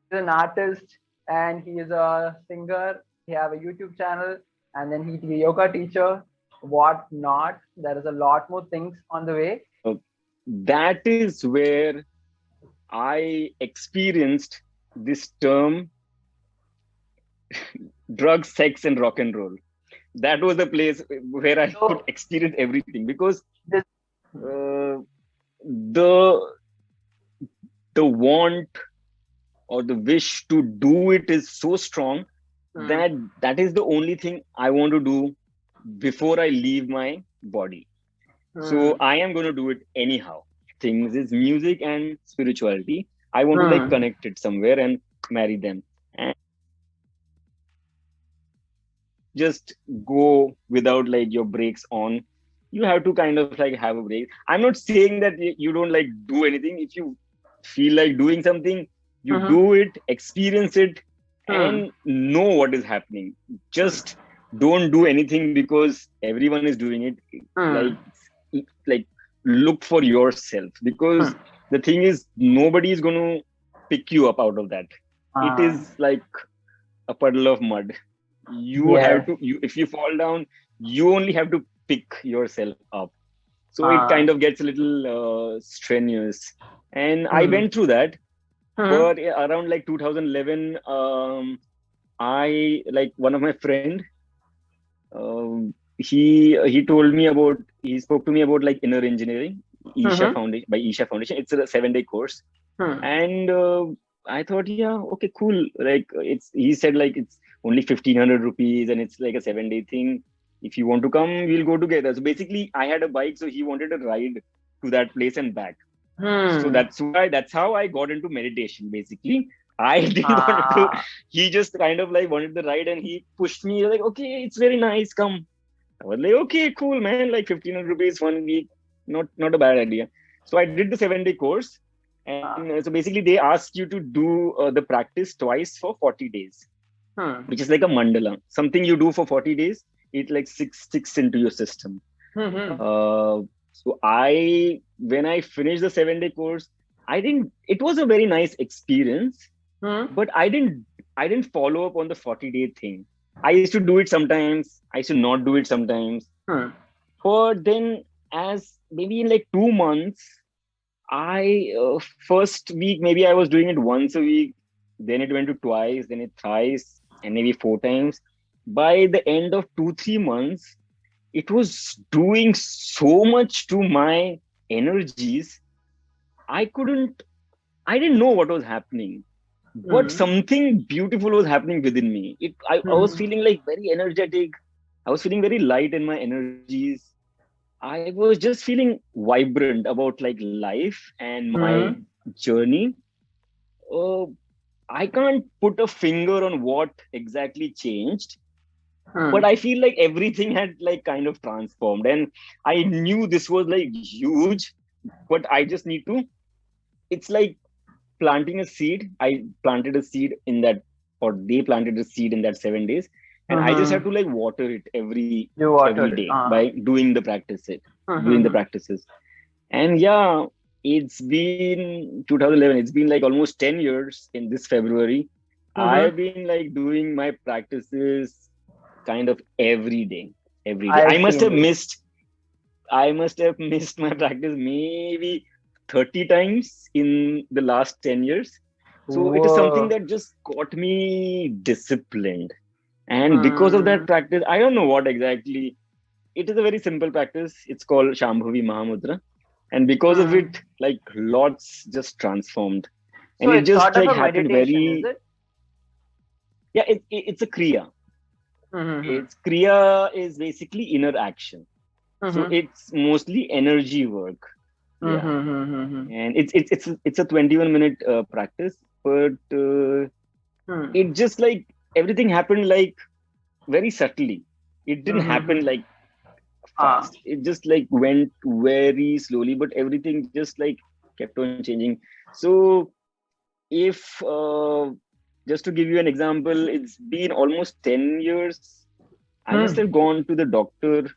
He's an artist and he is a singer. He have a YouTube channel and then he's a yoga teacher. What not? There is a lot more things on the way. That is where I experienced this term drugs, sex, and rock and roll. That was the place where I could So experience everything because this uh, the the want or the wish to do it is so strong hmm, that that is the only thing I want to do before I leave my body. So hmm, I am going to do it anyhow. Things is music and spirituality. I want to like hmm, connect it somewhere and marry them. And just go without like your brakes on. You have to kind of like have a break. I'm not saying that you don't like do anything. If you feel like doing something, you hmm, do it, experience it, hmm, and know what is happening. Just don't do anything because everyone is doing it. Like, hmm, like look for yourself because hmm. the thing is nobody is going to pick you up out of that. It Uh, is like a puddle of mud. You have yes. to, you, if you fall down, you only have to pick yourself up. So it kind Uh, of gets a little strenuous. And I hmm, went through that. hmm, But around like 2011, I like one of my friend. He told me about, he spoke to me about like inner engineering, Isha hmm, Foundation, by Isha Foundation. It's a 7-day course. hmm. And I thought, yeah, okay, cool. Like it's, he said like it's only 1,500 rupees and it's like a 7-day thing. If you want to come, we'll go together. So basically I had a bike, so he wanted a ride to that place and back. So Hmm. that's how I got into meditation basically. I didn't want to, Ah, he just kind of like wanted the ride and he pushed me like, okay, it's very nice, come. I was like, okay, cool, man. Like 1,500 rupees 1 week, not a bad idea. So I did the 7-day course, and ah, so basically they ask you to do the practice twice for 40 days, hmm, which is like a mandala. Something you do for 40 days, it like six into your system. hmm, hmm, So I, when I finished the 7-day course, I didn't. It was a very nice experience, hmm, but I didn't follow up on the 40-day thing. I used to do it sometimes. I used to not do it sometimes. hmm, But then, as maybe in like 2 months, I first week maybe I was doing it once a week. Then it went to twice, then it thrice, and maybe 4 times. By the end of 2-3 months, it was doing so much to my energies. I couldn't. I didn't know what was happening, but hmm, something beautiful was happening within me. I was hmm, feeling like very energetic. I was feeling very light in my energies. I was just feeling vibrant about like life and my hmm, journey. Uh, I can't put a finger on what exactly changed, but hmm, I feel like everything had like kind of transformed, and I knew this was like huge. But I just need to. It's like planting a seed. I planted a seed in that, or they planted a seed in that 7 days, and I just have hmm. to like water it You every watered it. day by doing the practices, Hmm, doing hmm, the hmm, practices. And yeah, it's been 2011. It's been like almost 10 years in this February. hmm. I've been like doing my practices kind of every day. Every day. I've seen this. I must have missed my practice maybe 30 times in the last 10 years. So it is something Whoa. that just got me disciplined. And because of that Hmm, practice, I don't know what exactly. It is a very simple practice. It's called Shambhavi Mahamudra. And because of hmm. it, like lots just transformed. So And it it's just sort like of a happened meditation, is very, it? yeah, it's a Kriya. Hmm, hmm, It's Kriya is basically inner action. So hmm, it's mostly energy work. hmm, Yeah. hmm, hmm, hmm, And it's a 21-minute practice, but hmm, it just like everything happened like very subtly. It hmm, didn't hmm, happen hmm. like Ah, fast. It just like went very slowly, but everything just like kept on changing. So if just to give you an example, it's been almost 10 years. I must hmm, have gone to the doctor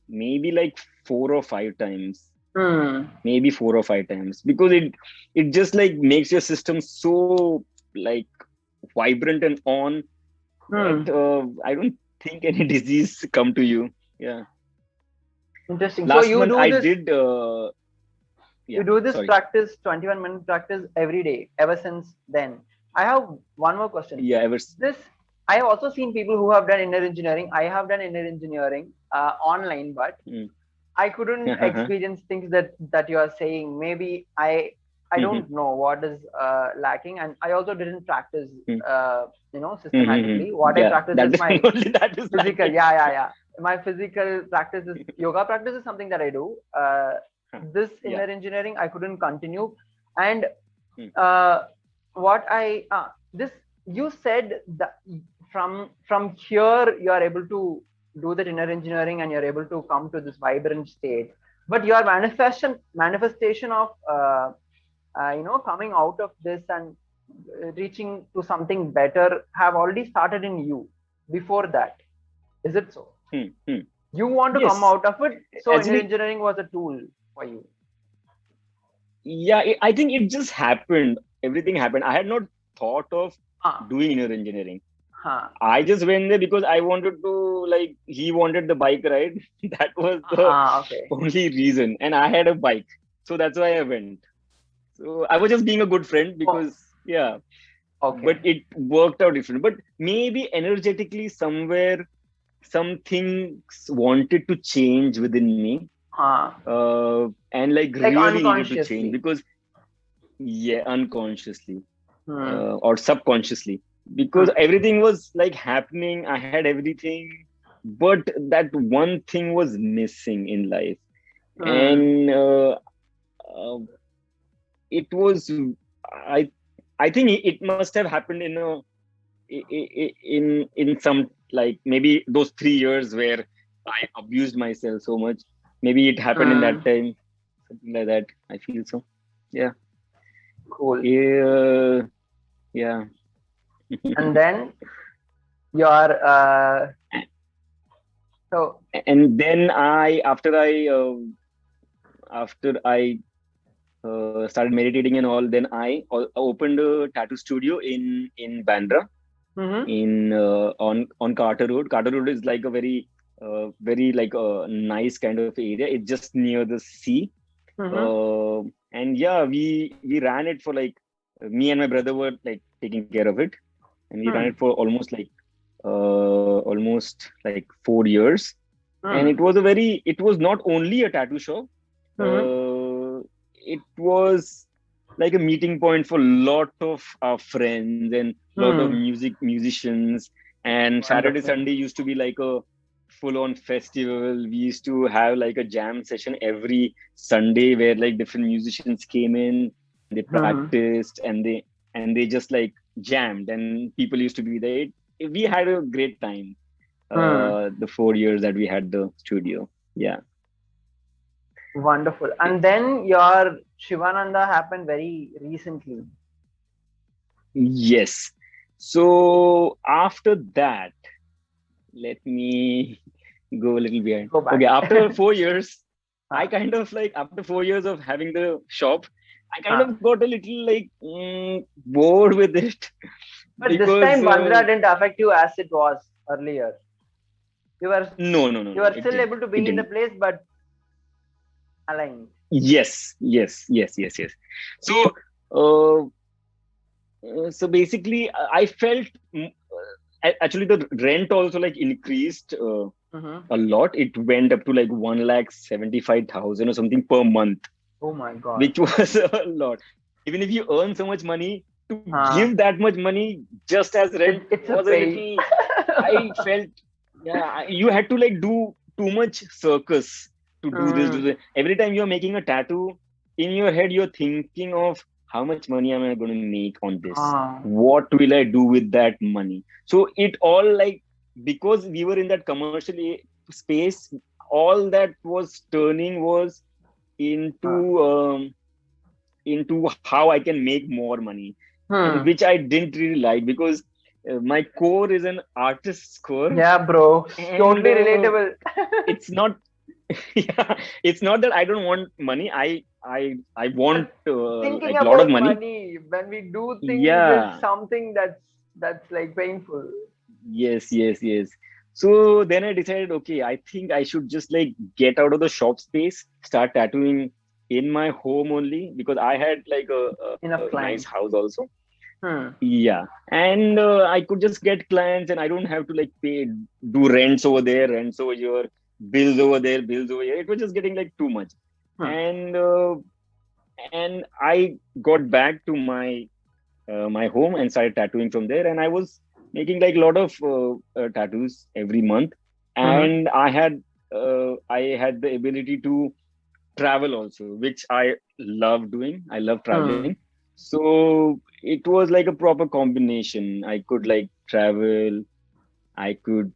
maybe like 4 or 5 times, hmm, maybe 4 or 5 times, because it just like makes your system so like vibrant and on, Hmm. but I don't think any disease come to you. Yeah. Interesting. So Last month I did. you Yeah. do this Sorry. practice, 21-minute practice every day ever since then. I have one more question. Yeah. Ever. This, I have also seen people who have done inner engineering. I have done inner engineering online, but Mm. I couldn't experience things that you are saying. Maybe I don't know what is lacking, and I also didn't practice systematically. What I Yeah. practice That is is my only that is physical. lacking. Yeah. My physical practice is yoga practice is something that I do. This Yeah. inner engineering I couldn't continue, and Mm. what I this you said that from here you are able to do that inner engineering and you're able to come to this vibrant state, but your manifestation of coming out of this and reaching to something better have already started in you before that. Is it so? Mm. Mm. You want to come Yes. out of it, so inner Actually, engineering was a tool for you. yeah. I think it just happened. Everything happened. I had not thought of Huh. doing inner engineering. Huh. I just went there because I wanted to, like, he wanted the bike ride. That was the Okay. only reason. And I had a bike. So that's why I went. So I was just being a good friend Oh, because, yeah, but okay. it worked out different. But maybe energetically, somewhere, some things wanted to change within me. Huh. And like Like really needed to change unconsciously. because, yeah, unconsciously Hmm. or subconsciously, Hmm. because everything was like happening. I had everything, but that one thing was missing in life. Hmm. And uh, it was, I I think it must have happened in a in some, like, maybe those 3 years where I abused myself so much. Maybe it happened in Hmm. that time, something like that. I feel so. Yeah. Cool. Yeah. Yeah. And then your so And then after I started meditating and all, then I opened a tattoo studio in Bandra, mm-hmm. in on Carter Road. Carter Road is like a very like a nice kind of area. It's just near the sea. Mm-hmm. uh, and yeah, we ran it for like, me and my brother were like taking care of it, and we ran Hmm. it for almost like 4 years. And Hmm. it was not only a tattoo shop. Mm-hmm. It was like a meeting point for a lot of our friends and lot of Hmm. musicians. And Saturday Wonderful. Sunday used to be like a full on festival. We used to have like a jam session every Sunday where like different musicians came in, they Mm-hmm. practiced, and they just like jammed, and people used to be there. We had a great time, Hmm. the 4 years that we had the studio. Yeah. Wonderful. And then your Shivananda happened very recently. Yes. So after that, let me go a little behind. Go Okay, back. after 4 years, I Huh. kind of like, after 4 years of having the shop, I kind Huh. of got a little like bored with it But this because time Bandra didn't affect you as it was earlier. You were no, no, no, you no, were it still didn't. able to It be in the didn't. place, but aligned. Yes, yes, yes, yes, yes. So, uh, so basically, I felt actually the rent also like increased Mm-hmm. a lot. It went up to like 1,75,000 or something per month, Oh my God. which was a lot. Even if you earn so much money, to Huh. give that much money just as rent It's a was a pain. little. I felt, yeah, you had to like do too much circus to do this. Do Hmm. this. Every time you're making a tattoo, in your head you're thinking of how much money am I going to make on this? Ah. What will I do with that money? So it all like, because we were in that commercial space, all that was turning was Huh. into how I can make more money, and Hmm. which I didn't really like because my core is an artist's core. Yeah, bro. And Totally relatable. it's not, yeah, it's not that I don't want money. I want But thinking like a lot of about money. money when we do things is Yeah, something that's That's like painful. Yes, yes, yes. So then I decided, okay, I think I should just like get out of the shop space, start tattooing in my home only, because I had like a Enough nice clients. house also. Hmm. Yeah, and I could just get clients, and I don't have to like pay, do rents over there, rents over here, bills over there, bills over here. It was just getting like too much, Hmm. and I got back to my home and started tattooing from there. And I was making like a lot of tattoos every month, Hmm. and I had the ability to travel also, which I love doing. I love traveling. Hmm. So it was like a proper combination. I could like travel, I could,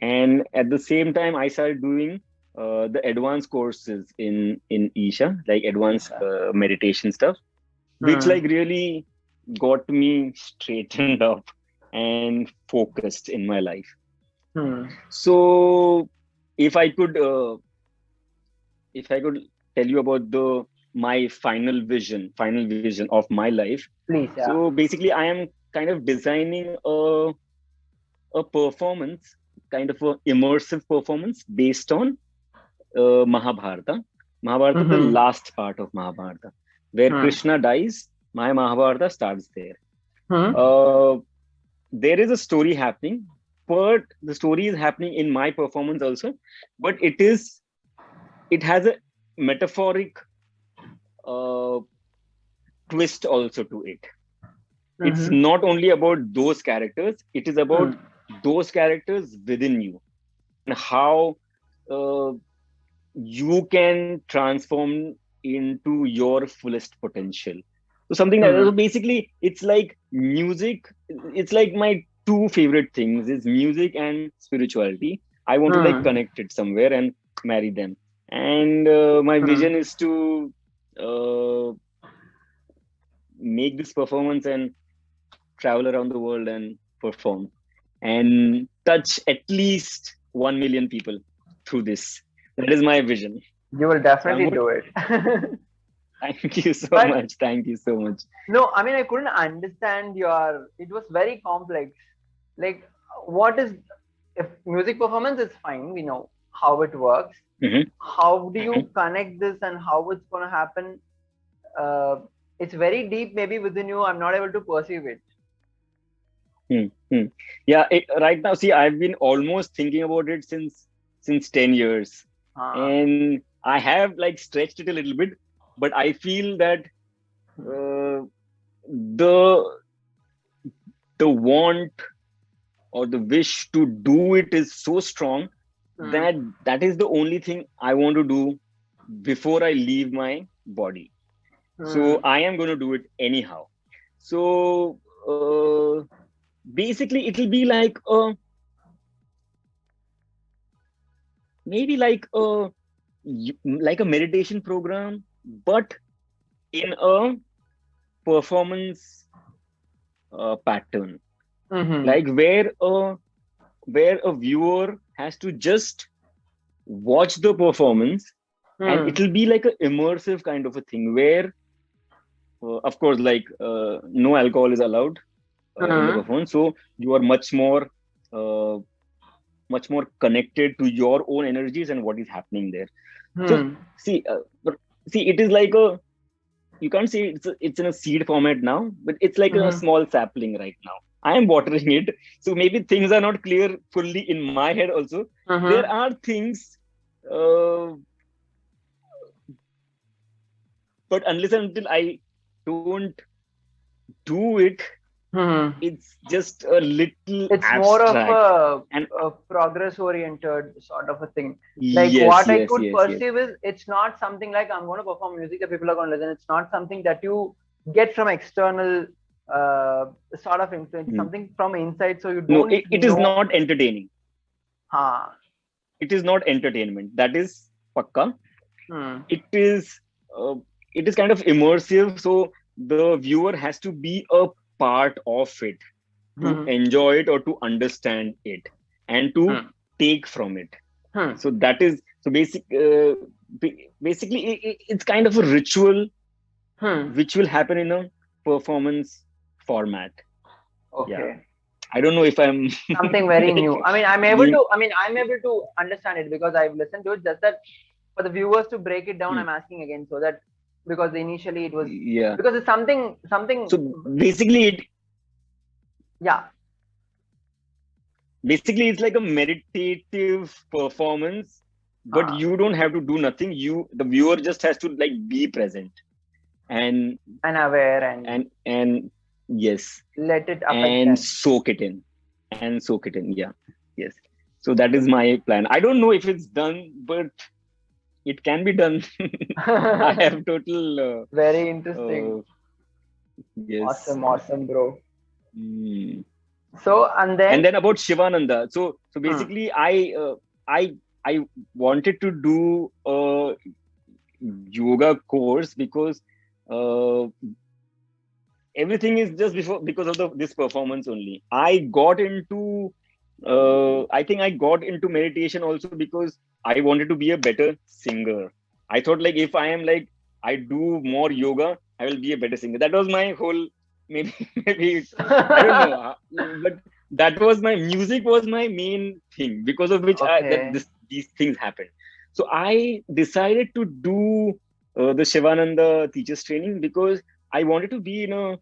and at the same time, I started doing the advanced courses in Isha, like advanced Okay. meditation stuff, which Hmm. like really got me straightened up and focused in my life. Hmm. So if I could if I could tell you about the my final vision of my life. Please, yeah. So basically, I am kind of designing a performance, kind of a immersive performance based on Mahabharata. Mahabharata, the Hmm. last part of Mahabharata, where Hmm. Krishna dies. My Mahabharata starts there. Hmm. Uh, there is a story happening, but the story is happening in my performance also. But it has a metaphoric uh, twist also to it. It's Hmm. not only about those characters, it is about Hmm. those characters within you, and how uh, you can transform into your fullest potential. So something that, so Hmm. basically it's like music. It's like my two favorite things is music and spirituality. I want to like Hmm. connect it somewhere and marry them. And my Hmm. vision is to uh, make this performance and travel around the world and perform and touch at least 1 million people through this. That is my vision. You will So I'm definitely working. do it. Thank you so But much. Thank you so much. no, I mean, I couldn't understand your. It was very complex. Like, what is if music performance is fine? We know how it works. Hmm. How do Hmm. you connect this and how it's gonna happen? Uh, it's very deep, maybe within you. I'm not able to perceive it. Hmm. Yeah, right now, see, I've been almost thinking about it since 10 years. Uh, And I have like stretched it a little bit, but I feel that uh, the the want or the wish to do it is so strong hmm, that that is the only thing I want to do before I leave my body. So hmm, I am going to do it anyhow. So basically, it'll be like maybe like a meditation program, but in a performance pattern, hmm, like where a viewer has to just watch the performance, and hmm, it'll be like an immersive kind of a thing where of course like no alcohol is allowed in the hmm, performance, so you are uh, much more connected to your own energies and what is happening there. So hmm, see see, it is like a, you can't say it's in a seed format now, but it's like a hmm, small sapling right now. I am watering it, so maybe things are not clear fully in my head also. There hmm, are things, uh, but unless and until I don't do it, hmm. it's just a little It's more of abstract. And a progress oriented sort of a thing. Like yes, what I yes, could yes, yes. perceive is it's not something like I'm going to perform music that people are going to listen. It's not something that you get from external uh, sort of influence, Hmm. something from inside. So you No, don't it is know. not entertaining. Ha. It is not entertainment. That is pakka. Hmm. It is uh, it is kind of immersive, so the viewer has to be a part of it to Hmm. enjoy it or to understand it and to Hmm. take from it. Hmm. So that is so basically it's kind of a ritual Hmm. which will happen in a performance format. Yeah. Okay. I don't know if I'm something very like new. I mean, I'm able doing. to. I mean, I'm able to understand it because I've listened to it. Just that for the viewers to break it down, Hmm, I'm asking again so that because initially it was yeah. because it's something. So basically, Yeah. it's like a meditative performance, but Uh, you don't have to do nothing. The viewer just has to like be present and and aware and and yes, let it affect and them. soak it in, yeah, yes. So that is my plan. I don't know if it's done, but it can be done. I have total Very interesting. uh, yes. Awesome, awesome, bro. Hmm. So and And then, then about Shivananda. So hmm, basically, I wanted to do a yoga course because uh, everything is just before because of this performance only. I think I got into meditation also because I wanted to be a better singer. I thought like if I am like I do more yoga, I will be a better singer. That was my whole maybe maybe I don't know, but that was my music was my main thing because of which okay. these things happened. So I decided to do the Shivananda teachers training because I wanted to be in a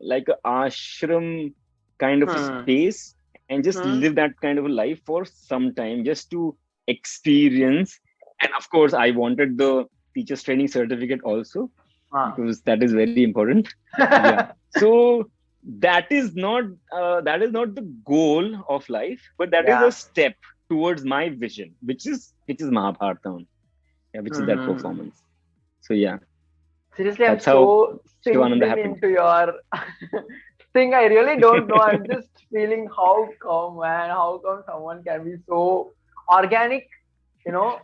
like a ashram kind of a Hmm. space and just Hmm. live that kind of a life for some time just to experience. And of course I wanted the teachers training certificate also Ah. because that is very important. Yeah, so that is not the goal of life, but that is a Yeah. step towards my vision, which is Mahabharata, yeah, which is that Hmm. performance. So yeah, Seriously, I'm that's how so synced Shivananda in happened. into your thing. I really don't know. I'm just feeling how come, man, how come someone can be so organic, you know.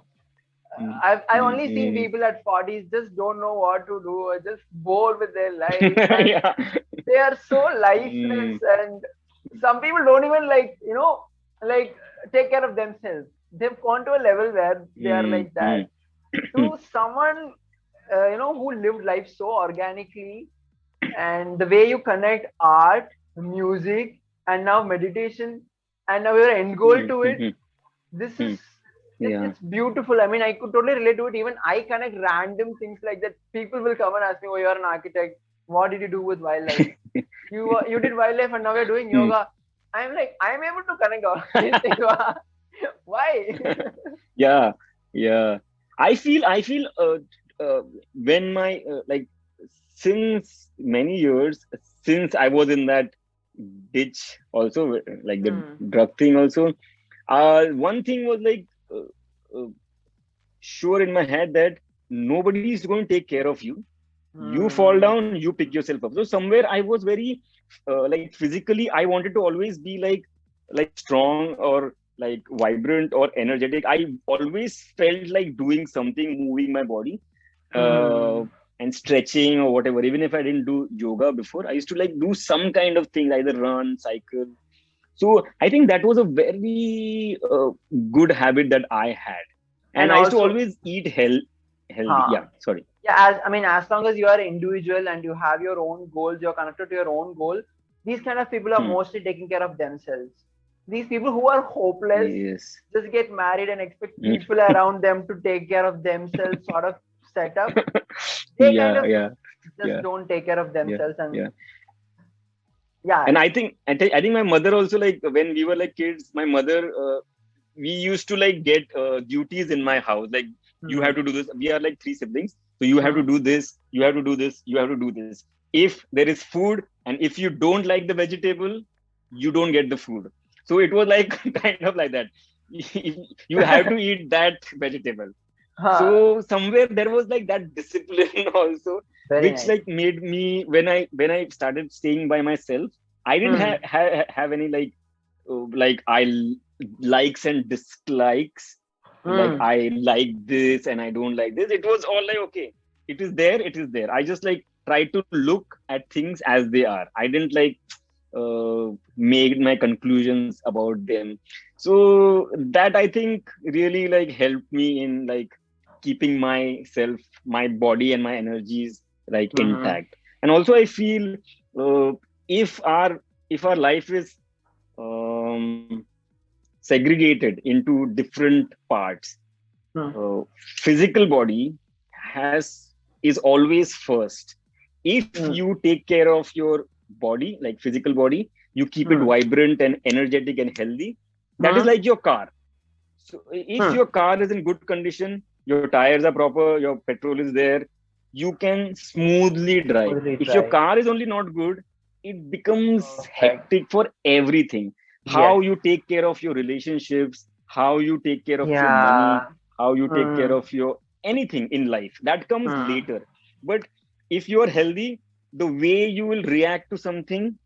Mm, I've mm, only seen mm. people at 40s just don't know what to do, or just bored with their life, and Yeah. they are so lifeless. Mm, And some people don't even like take care of themselves. They've gone to a level where they are mm, like that. mm. To someone who lived life so organically, and the way you connect art, music, and now meditation, and now your end goal Mm, to it, mhm, this is mm. Yeah. it's beautiful. I mean, I could totally relate to it. Even I connect random things like that. People will come and ask me, oh, you're an architect, what did you do with wildlife? You did wildlife and now you're doing Mm. yoga. I'm like, I'm able to connect all these things. Why? Yeah, yeah. I feel when my like since many years since I was in that ditch also like the Hmm. drug thing also. One thing was like uh, sure in my head that nobody is going to take care of you. You fall Hmm. down, you pick yourself up. So somewhere I was very like physically I wanted to always be like strong or like vibrant or energetic. I always felt like doing something, moving my body, uh, Hmm. and stretching or whatever. Even if I didn't do yoga before, I used to like do some kind of thing, either run, cycle. So I think that was a very good habit that I had. And And I used to also, always eat healthy. huh? Yeah, sorry. Yeah, as I mean, as long as you are individual and you have your own goals, you're connected to your own goal. These kind of people are Hmm. mostly taking care of themselves. These people who are hopeless Yes. just get married and expect Mm. people around them to take care of themselves, sort of setup. They kind Yeah, of yeah, just yeah, don't take care of yeah, themselves, and yeah. yeah. And I think my mother also, like when we were like kids, my mother we used to like get duties in my house, like you have Hmm. to do this. We are like three siblings, so you have to Hmm. do this, you have to do this, you have to do this. If there is food and if you don't like the vegetable, you don't get the food. So it was like kind of like that. You have to eat that vegetable. Huh. So somewhere there was like that discipline also, Very which nice. like made me when I started staying by myself, I didn't Hmm. have any like likes and dislikes, like Hmm. I like this and I don't like this. It was all like okay, it is there. I just like try to look at things as they are. I didn't like made my conclusions about them. So that I think really like helped me in like keeping myself, my body and my energies like Hmm. intact. And also I feel uh, if our if our life is um, segregated into different parts. Hmm. uh, Physical body has is always first. If Hmm. you take care of your body, like physical body, you keep it Hmm. vibrant and energetic and healthy. That is Hmm. like your car. So if Hmm. your car is in good condition, your tires are proper, your petrol is there, you can smoothly drive. Totally If your try. car is only not good, it becomes Perfect. hectic for everything. Yes. How you take care of your relationships, how you take care of your money, Yeah. how you take care Hmm. of your anything in life, that comes Hmm. later. But if you are healthy, the way you will react to something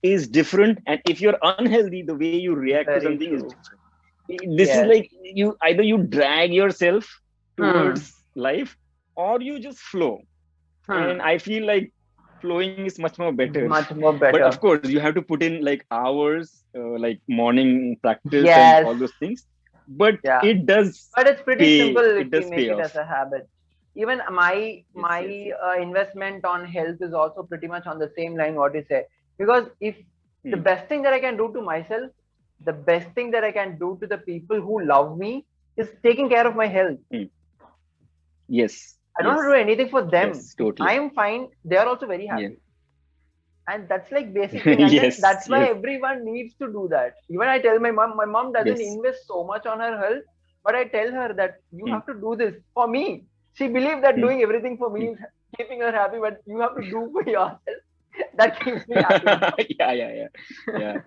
is different. And if you're unhealthy, the way you react to Very something is true. different. This is Yes. like, you either you drag yourself Hmm. towards life, or you just flow. And Hmm. I feel like flowing is much more better. Much more But of better. course you have to put in like hours, like morning practice and Yes. all those things. But Yeah. it does But it's pretty pay, simple if it we does make pay it off. as a habit. Even my Yes, yes, my yes. investment on health is also pretty much on the same line what you say. Because if the Hmm. best thing that I can do to myself, the best thing that I can do to the people who love me is taking care of my health. Hmm. Yes, I don't have to yes, do anything for them. yes, If I totally. am fine, they are also very Yeah. happy. And that's like basic thing. And then Yes, that's why yes, everyone needs to do that. Even I tell my mom doesn't yes. invest so much on her health, but I tell her that you Hmm. have to do this for me. She believes that Hmm. doing everything for me Hmm. is keeping her happy, but you have to do for yourself. That keeps me happy now. Yeah, yeah, yeah, yeah.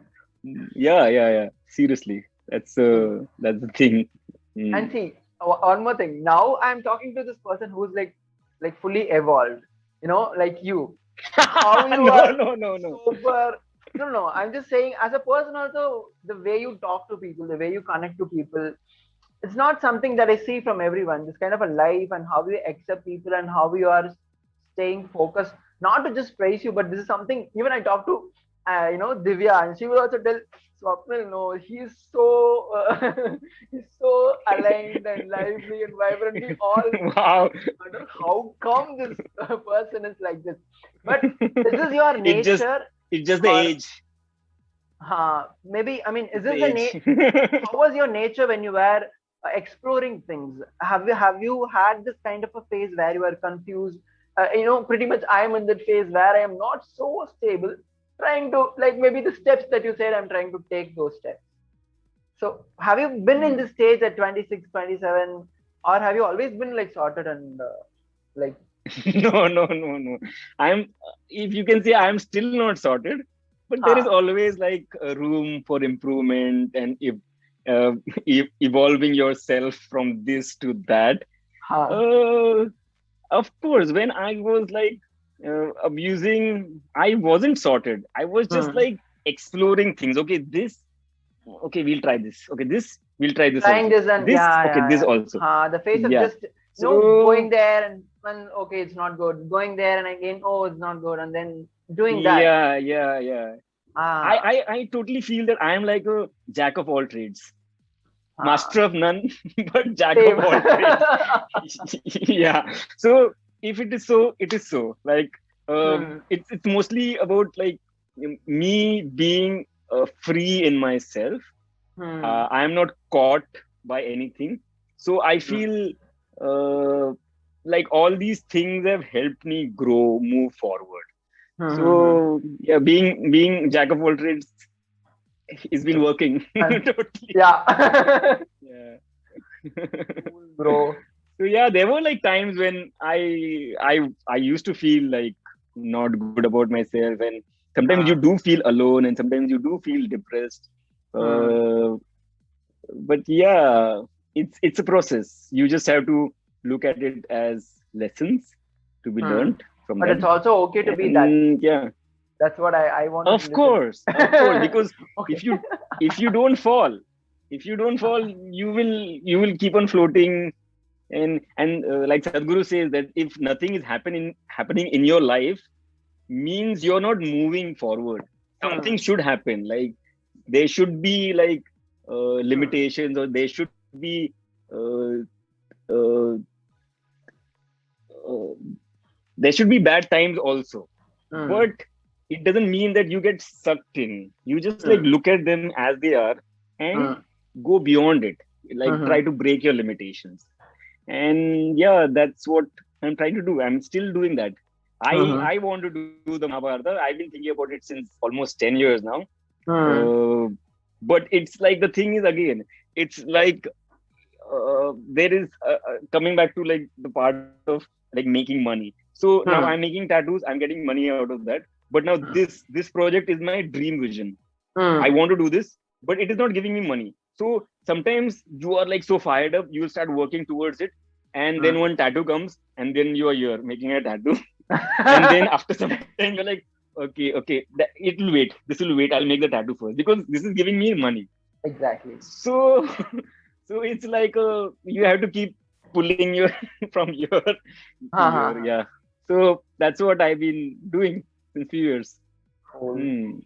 Yeah, yeah, yeah. Seriously, that's the thing. And Mm. see, one more thing. Now I'm talking to this person who's like fully evolved, like you. How you No, are no, no, no. super. No, no. I'm just saying, as a person, also the way you talk to people, the way you connect to people, it's not something that I see from everyone. This kind of a life and how you accept people and how you are staying focused, not to just praise you, but this is something even I talk to, Divya, and she will also tell Swapnil, no, he's so he's so aligned and lively and vibrant. We all Wow. wonder how come this person is like this. But is this your It just nature, it's just the or age. maybe? I mean, is It's the this the age. how was your nature when you were exploring things? Have you had this kind of a phase where you were confused? Pretty much I am in that phase where I am not so stable, trying to, like, maybe the steps that you said, I'm trying to take those steps. So have you been in Hmm. this stage at 26, 27, or have you always been like sorted and like No, no, no, no. I'm, if you can say, I'm still not sorted, but there is ha always like a room for improvement, and if uh, evolving yourself from this to that. ha Uh, of course, when I was like abusing, I wasn't sorted. I was just hmm. like exploring things. Okay, this, okay, we'll try this. Okay, this, we'll try this Trying also. this, and This, yeah, okay, yeah, this yeah. also. The phase of Yeah. just going So there and okay, it's not good. Going there and again, oh, it's not good, and then doing that. yeah, yeah, yeah. Ah, I totally feel that I am like a jack of all trades, ah, master of none, but jack of same. all trades. Yeah. So if it is so, it is so. Like Hmm, it's mostly about like me being free in myself. hmm, I am not caught by anything. So I hmm, feel uh, like all these things have helped me grow, move forward. hmm. So yeah, being jack of all trades has been working And totally. yeah, Yeah. cool, bro. So yeah, there were like times when I used to feel like not good about myself, and sometimes you Ah, do feel alone, and sometimes you do feel depressed. hmm, Uh, but yeah, it's a process. You just have to look at it as lessons to be hmm. learned from But it's them. also okay to be that. And yeah, That's what I wanted to listen. of course, because if Okay. you if you don't fall, you will keep on floating. And like Sadhguru says, that if nothing is happening in your life, means you're not moving forward. Something Hmm, should happen. Like there should be like hmm, limitations, or there should be uh, uh, uh, there should be bad times also. But hmm. it doesn't mean that you get sucked in. You just like look at them as they are and go beyond it. Like try to break your limitations. And yeah, that's what I'm trying to do. I'm still doing that. I want to do the Mahabharata. I've been thinking about it since almost 10 years now. But it's like the thing is again, it's like there is coming back to like the part of like making money. So now I'm making tattoos, I'm getting money out of that. But now this project is my dream vision. I want to do this, but it is not giving me money. So sometimes you are like so fired up, you will start working towards it, and then one tattoo comes, and then you are here making a tattoo, and then after some time you're like, okay, it will wait. This will wait. I'll make the tattoo first because this is giving me money. Exactly. So, so it's like you have to keep pulling your from here to here. Yeah. So that's what I've been doing since few years. Cool.